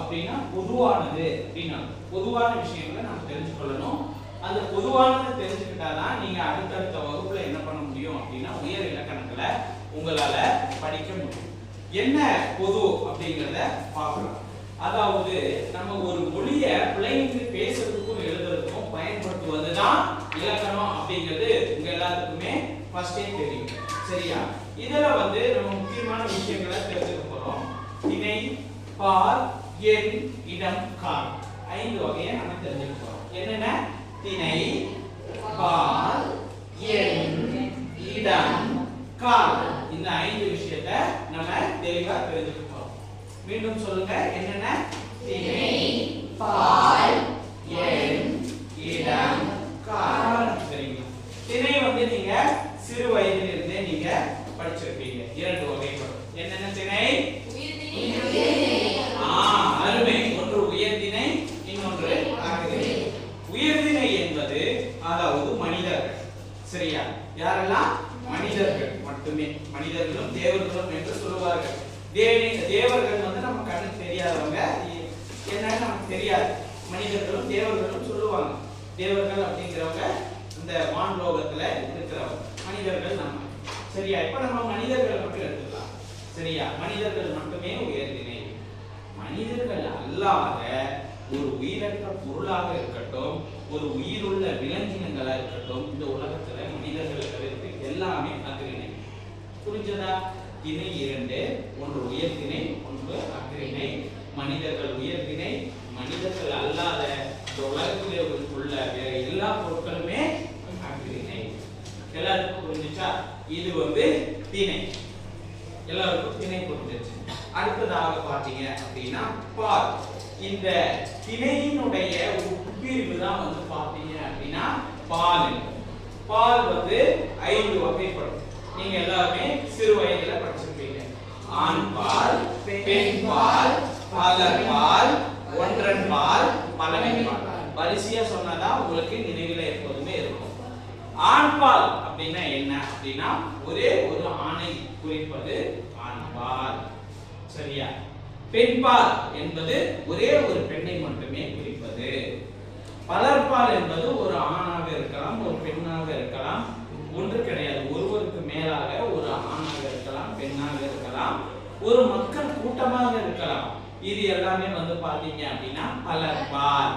அப்படின்னா பொதுவானது அப்படின்னா பொதுவான விஷயங்களை நம்ம தெரிஞ்சுக்கொள்ளணும். அந்த பொதுவானதை தெரிஞ்சுக்கிட்டாதான் நீங்க அடுத்தடுத்த வகுப்புல என்ன பண்ண முடியும் அப்படின்னா உயர் இலக்கணங்களை உங்களால படிக்க முடியும். என்ன பொது அப்படிங்கிறத பார்க்கலாம். அதாவது நம்ம ஒரு மொழியை பிள்ளைங்களுக்கு பேசுறதுக்கும் எழுதுறதுக்கும் பயன்படுத்துவதுதான் இலக்கணம் அப்படிங்கிறது உங்க எல்லாத்துக்குமே ஃபர்ஸ்டே தெரியும். சரியா? இதுல நம்ம முக்கியமான விஷயங்களை தெரிஞ்சுக்க போறோம். திணை, பால், எண், இடம், கால் 5 வகையை நம்ம தெரிஞ்சுக்க போறோம். என்னென்ன? திணை, பால், எண், இடம், கால். இந்த 5 விஷயத்தை நம்ம தெளிவா தெரிஞ்சுக்க போறோம். மீண்டும் சொல்லுங்க. என்னென்ன? திணை, பால், எண், இடம், கால். சரிங்க. திணை நீங்க சிறு வயதிலிருந்தே நீங்க படிச்சிருப்பீங்க. 2 வகைப்படும். என்னென்ன திணை? அருமை. ஒன்று உயர்திணை, இன்னொன்று அகதிணை. உயர்திணை என்பது அதாவது மனிதர்கள். சரியா? யாரெல்லாம்? மனிதர்கள் மட்டுமே. மனிதர்களும் தேவர்களும் என்று சொல்லுவார்கள். தேவர்கள் நம்ம கண்ணுக்கு தெரியாதவங்க, என்னன்னு நமக்கு தெரியாது. மனிதர்களும் தேவர்களும் சொல்லுவாங்க. தேவர்கள் அப்படிங்கிறவங்க இந்த வான்லோகத்துல இருக்கிறவங்க. மனிதர்கள் நம்ம. சரியா? இப்ப நம்ம மனிதர்களை மட்டும் எடுத்துக்கலாம். சரியா? மனிதர்கள் மட்டுமே உயர்திணை. மனிதர்கள் அல்லாத ஒரு உயிரற்ற பொருளாக இருக்கட்டும், ஒரு உயிருள்ள விலங்கினங்களா இருக்கட்டும், இந்த உலகத்துல மனிதர்கள் தவிர்த்து எல்லாமே அஃறிணை. புரிஞ்சதா? திணை 2. ஒன்று உயர்திணை, ஒன்று அஃறிணை. மனிதர்கள் உயர்திணை. மனிதர்கள் அல்லாத இந்த உலகத்திலே உள்ள வேற எல்லா பொருட்களுமே அஃறிணை. எல்லாருக்கும் புரிஞ்சுச்சா? இது திணை. எல்லாருக்கும் திணை புரிஞ்சிச்சு. அடுத்ததாக பாத்தீங்க அப்படின்னா பால். இந்த திணையினுடைய உட்பிரிவு தான் பாத்தீங்க அப்படின்னா பால். பால் 5 வகைப்படும். நீங்க எல்லாமே சிறு வயதுல படிச்சிருப்பீங்க. ஆண் பால், பெண் பால், பலர் பால், ஒன்றன் பால், பலவின் பால். வரிசையா சொன்னாதான் உங்களுக்கு நினைவுல எப்போதுமே இருக்கும். ஆண் பால் அப்படின்னா என்ன அப்படின்னா ஒரே ஒரு ஆணை குறிப்பது ஆண் பால். சரியா? பெண் பால் என்பது ஒரே ஒரு பெண்ணை மட்டுமே குறிப்பது. பலர்பால் என்பது ஒரு ஆணாக இருக்கலாம், ஒரு பெண்ணாக இருக்கலாம். ஒன்று கிடையாது. ஒருவருக்கு மேலாக ஒரு ஆணாக இருக்கலாம், பெண்ணாக இருக்கலாம், ஒரு மக்கள் கூட்டமாக இருக்கலாம். இது எல்லாமே பாத்தீங்க அப்படின்னா பலர்பால்.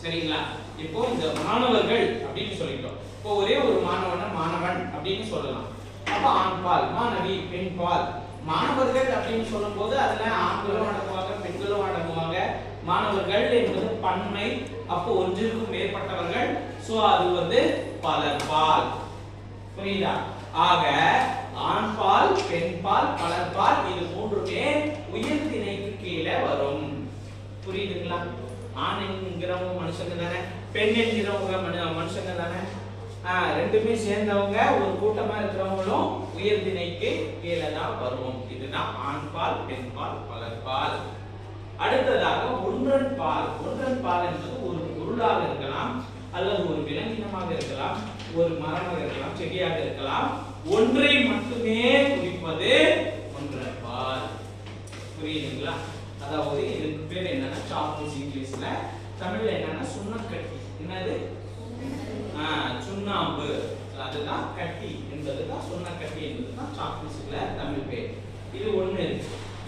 சரிங்களா? இப்போ இந்த மாணவர்கள் அப்படின்னு சொல்லிட்டோம். இப்போ ஒரே ஒரு மாணவன் அப்படின்னு சொல்லலாம். அப்ப ஆண் பால். மாணவி பெண் பால். மாணவர்கள் அப்படின்னு சொல்லும்போது அதுல ஆண்களும் அடங்குவாங்க, பெண்களும் அடங்குவாங்க. மாணவர்கள் என்பது பன்மை. அப்போ ஒன்றிற்கும் மேற்பட்டவர்கள். சோ அது பலர்பால். புரியுதா? ஆக ஆண் பால், பெண் பால், பலர்பால் இது மூன்றுமே உயர்திணைக்கு கீழே வரும். புரியுதுங்களா? ஆண் என்கிறவங்க மனுஷங்க தானே, பெண் என்கிறவங்க மனுஷங்க தானே. ரெண்டுமே சேர்ந்தவங்க ஒரு கூட்டமா இருக்கிறவங்களும் உயர்திணைக்கு கீழே தான் வரும். இதுதான் ஆண் பால், பெண் பால், பலர்பால். அடுத்ததாக ஒன்றன் பால். ஒன்றன் பால் என்பது ஒரு பொருளாக இருக்கலாம், அல்லது ஒரு விலங்கினமாக இருக்கலாம், ஒரு மரமாக இருக்கலாம், செடியாக இருக்கலாம். ஒன்றை மட்டுமே குறிப்பது ஒன்றன் பால். புரியுதுங்களா? அதாவது இதுக்கு பேர் என்னன்னா சாப்பீஸ். இங்கிலீஷ்ல. தமிழ்ல என்னன்னா சுண்ணக்கட்டி. என்னது? சுண்ணாம்பு. அதுதான் கட்டி என்பதுதான் சுண்ணக்கட்டி என்பதுதான் சாப்பீஸ்ல தமிழ் பேர். இது ஒண்ணு.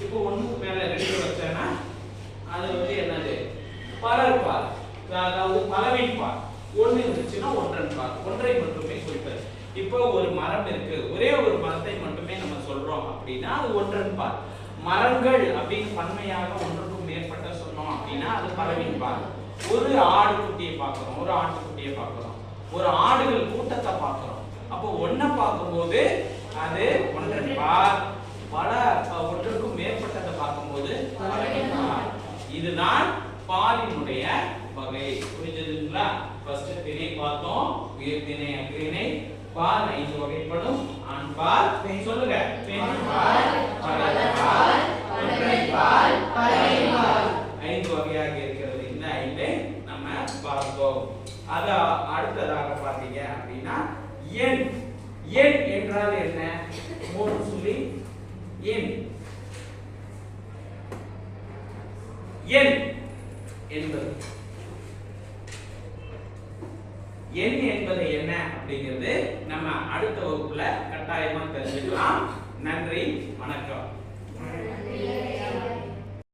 இப்போ ஒண்ணுக்கு மேல 2 வச்சேன்னா அது என்னது? பலர்பால். அதாவது பலவின் பால். ஒண்ணு இருந்துச்சுன்னா ஒன்றன் பால். ஒன்றை மட்டுமே குறிப்பது. இப்போ ஒரு மரம் இருக்கு, ஒரே ஒரு மரத்தை மட்டுமே நம்ம சொல்றோம் அப்படின்னா அது ஒன்றன் பால். மரங்கள் அப்படின்னு பன்மையாக ஒன்றுக்கும் மேற்பட்ட சொன்னோம் அப்படின்னா அது பலவின் பால். ஒரு ஆடு குட்டியை பார்க்கிறோம், ஒரு ஆட்டுக்குட்டியை பார்க்கிறோம், ஒரு ஆடுகள் கூட்டத்தை பார்க்கிறோம். அப்போ ஒன்றை பார்க்கும்போது அது ஒன்றன் பால். பல ஒன்றுக்கும் மேற்பட்டதை பார்க்கும்போது பலவின் பால். இதுதான் பாலினுடைய வகை. புரிஞ்சதுங்களா? ஃபர்ஸ்ட் திணை பார்த்தோம். உயர்திணை, அஃறிணை. பால் 5 வகைப்படும். ஆண் பால். சொல்லுங்க. பெண் பால், பலர்பால், ஒன்றன் பால், பலவின் பால். 5 வகையாக இருக்கிறது. இந்த 5 நம்ம பார்த்தோம். அத அடுத்ததாக பாத்தீங்க அப்படின்னா எண். எண் என்றால் என்ன? 3 சொல்லி எண். என்பது. எண் என்பது என்ன அப்படிங்கிறது நம்ம அடுத்த வகுப்புல கட்டாயமா தெரிஞ்சுக்கலாம். நன்றி, வணக்கம்.